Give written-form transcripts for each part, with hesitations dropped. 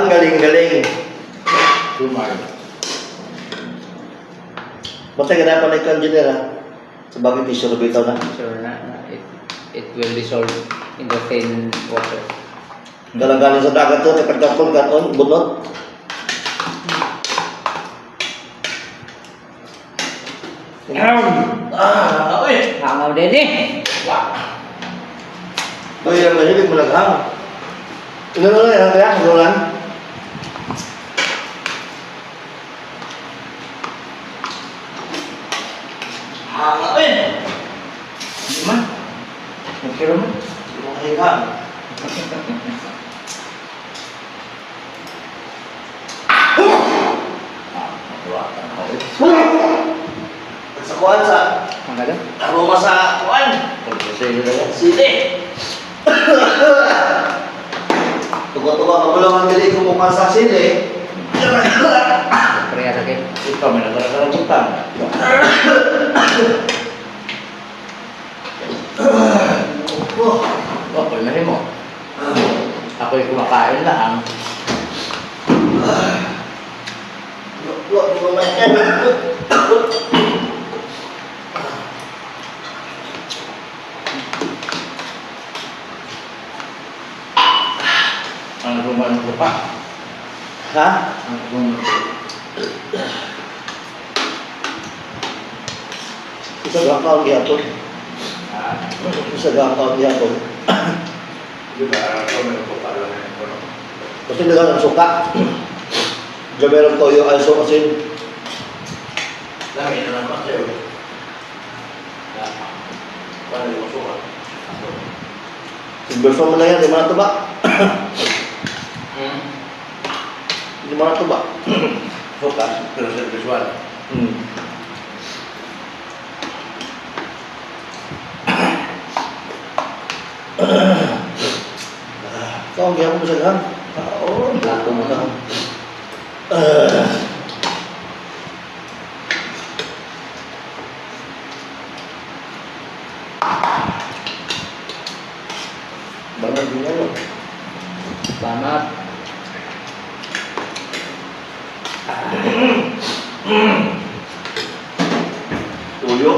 Ang galing-galing. Tumay. Matay ka na pa na engineer ha? Sa bagay tissue na bitaw na. Sure na, it will dissolve in the thin water. Galang-galing sa dagat to, pagkakon kanon, bunot. Uy! Hangaw din eh. Uy, ang mahilig malaghang. Ino na yan, kaya, Roland. Uy! Hindi man. Nagkira mo. Mahighang. Matuwatan ako. Sa kuwan sa, Ang ganda? aroma sa kuwan. Pagkasaya na yan. Sili. Tuwa-tuwa ka mo lang ang dili kung mukha sa sili. Kaya sakit. Ikaw may nagkarabutan. Oh, panahin mo. Ako'y kumakain lang. Lo, di ba may Ang rumahan ko pa. Ha? Ang rumahan ko. Isa ga ka ang gihapon. Ah, Isa ga ka ang gihapon. di ba? Ako may kupala na ito. Kasi nagan ang suka. Diyan meron toyo, also asin. Lagi na naman sa'yo. Paano yung suka? Silverso mo na yan, di mo na ito ba? Di mo na ito ba? Suka, pero sa visual. Ikaw ang gihapon mo sa gahan. Oo, Lato mo na. Bangal din yan. Salamat. Tuyo.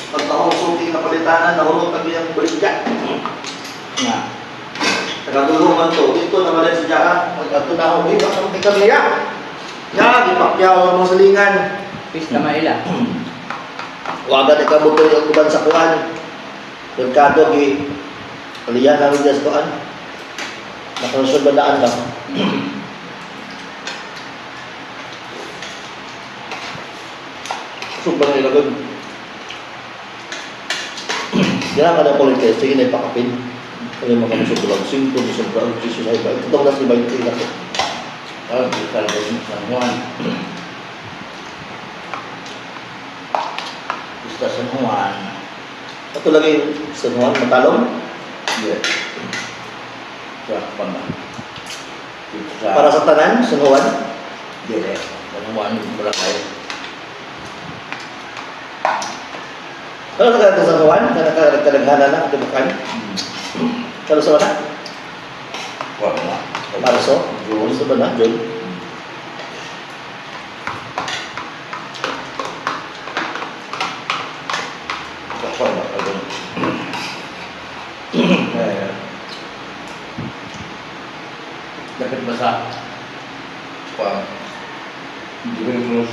Pagkakong suking na palitanan, nahulog kami ang baligya. Nga. Nagagulungan to. Ito naman rin sa Jaka. Pag-ato na ako, iba sa mga kamiya. Ya, gipakyaw ang mga salingan. Pista maila. Waga na kabutol yung kuban sa kuan. Pagkato, kaliyan namin dyan sa kuan. Nakalusod bandaan lang. Sobrang ilagod. Kaya ka na kulit test, sige na ipakapin. Kaya mga kamusod lang, 5, musod lang, 6, 7, 8. Ito ko na si 20 na ko. Ang talaga yung Juan. Gusto sa Juan. Ito lagi sa Juan, matalong. Yes. Sa pama. Dito sa... Para sa tanan, sa Juan. Dire. Sa Juan, mula kayo. Kalau sa sa Juan, kadaghanan na, dibukan. Kalau sa mana? Wala na. Marso. June. Sa mana? June. Kapal na ka doon. Dapat basa. Pang. Hindi ko yung lulus.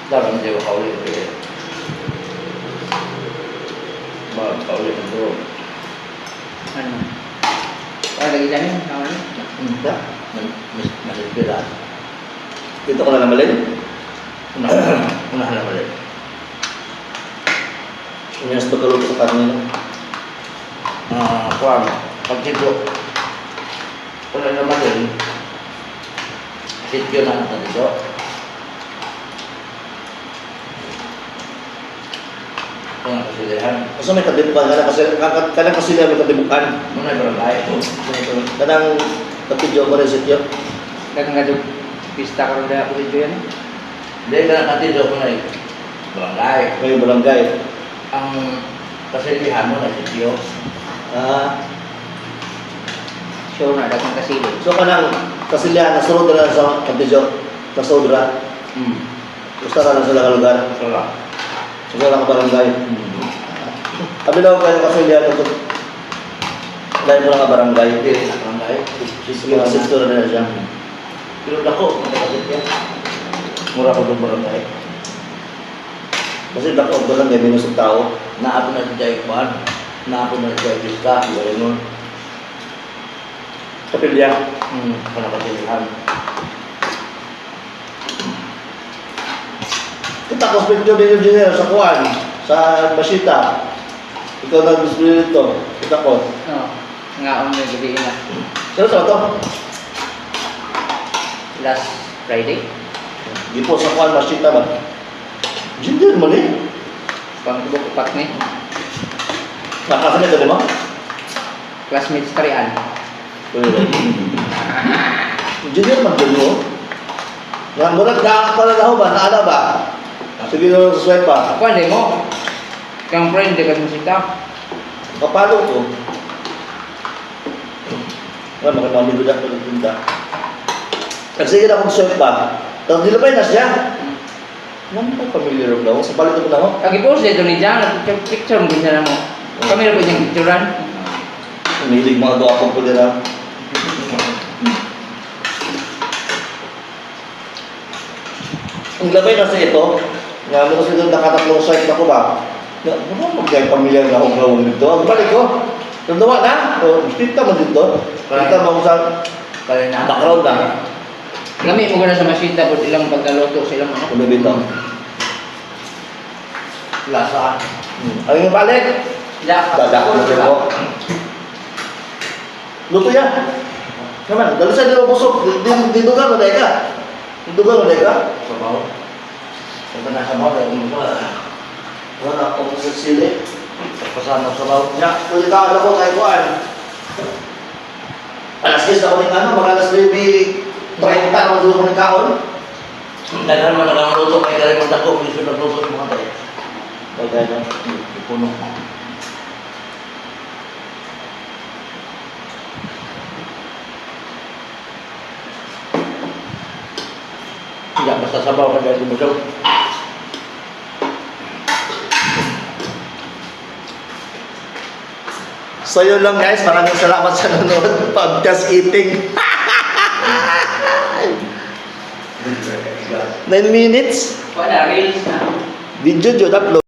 Dalam dia kauli ke. Ba kauli itu. Ano? Kaya lagi dyan yun. Tama yun. Enggak. Manipira. Itu kalau nama lain. Una na balik. Ini satu kalau sa kanina. Kuan. Pag dito. Wala naman din. Sityo na natin dito. Kung kasilahan. Kasi may kadibukan ka na kasi kanang kasi may kadibukan. Muna barangay. Kanang kapidyo ko rin sityo. Dagang nga doon. Pista ka rin dahil ako dito yan. Hindi ka nakatido ko na eh. Barangay. May barangay. Ang kasilihan mo na sityo. Ah, Sure na, dagang kasili. so kanang kasilihan, nasunod na lang sa Kantijo. Nasunod na. Gusto na lang sa lang lugar. Sarap. So lang ka barangay. Abi daw kayo kasilihan ito. Lain mo lang ka barangay. Hindi na barangay. Sige, masistura na siya. Pero dako, magkakasip yan. Mura ko doon barangay. Kasi dako barangay, minus ang tao. Naapon na si Jai Kwan. Naapon na si Jai Vista. Iba nun. Kapilya. Panakasilihan. Kita ko spectrum din engineer sa Kuan, sa Masita. Ikaw nag-display dito. Kita ko. No, nga may gabi na. Sino sa ito? Last Friday. Di po sa Kuan, Masita ba? Engineer mo ni? Pangtubok upat ni. Nakasanay ka di mo? Classmates tarian. Engineer man din mo. Nga murag na pala na ho ba? Naala ba? Sige na sa swipe pa. Ako hindi mo. Kang friend, di ka musika. Kapalo ko. Nga, makamami ko dyan pala tinda. Sige na akong swipe pa. Tapos nilabay na siya. Naman pa familiar na ako. Sa palit ko na ako. Lagi po siya doon ni Jan, picture mo din mo. Kami na po niyang picturean. Umilig mga doa akong pulira. Ang labay na sa ito, nga mo kasi doon nakatatlong swipe na ko ba? Ano magkaya pamilyar na akong gawin dito? Ang balik ko. Nandawa na. O, kita mo dito. Kita mo sa Kaya na. background na. Kami mo gana sa masita po ilang pagkaluto sa ilang ano. Ano dito? Lasa. Ang yung balik. Dadak mo rin po. Luto yan. Naman, dalo sa dito busog. Didugan mo dahil ka. Didugan mo dahil ka. Sabaw. Sabaw na sabaw. Wala akong sa sili. Pasama sabaw. Ya, kung ikaw ko tayo kuhan. Alas 10 ako ng ano, mga alas 9, 30 ako doon ko ng kaon. Daghan man ang luto kay kare mo dako biso nagluto mga tayo. Okay na. Puno. Ya basta sabaw ka dahil mo. So yun lang guys, maraming salamat sa nanonood. Podcast eating. 9 minutes. Wala, reels na. Video jud upload.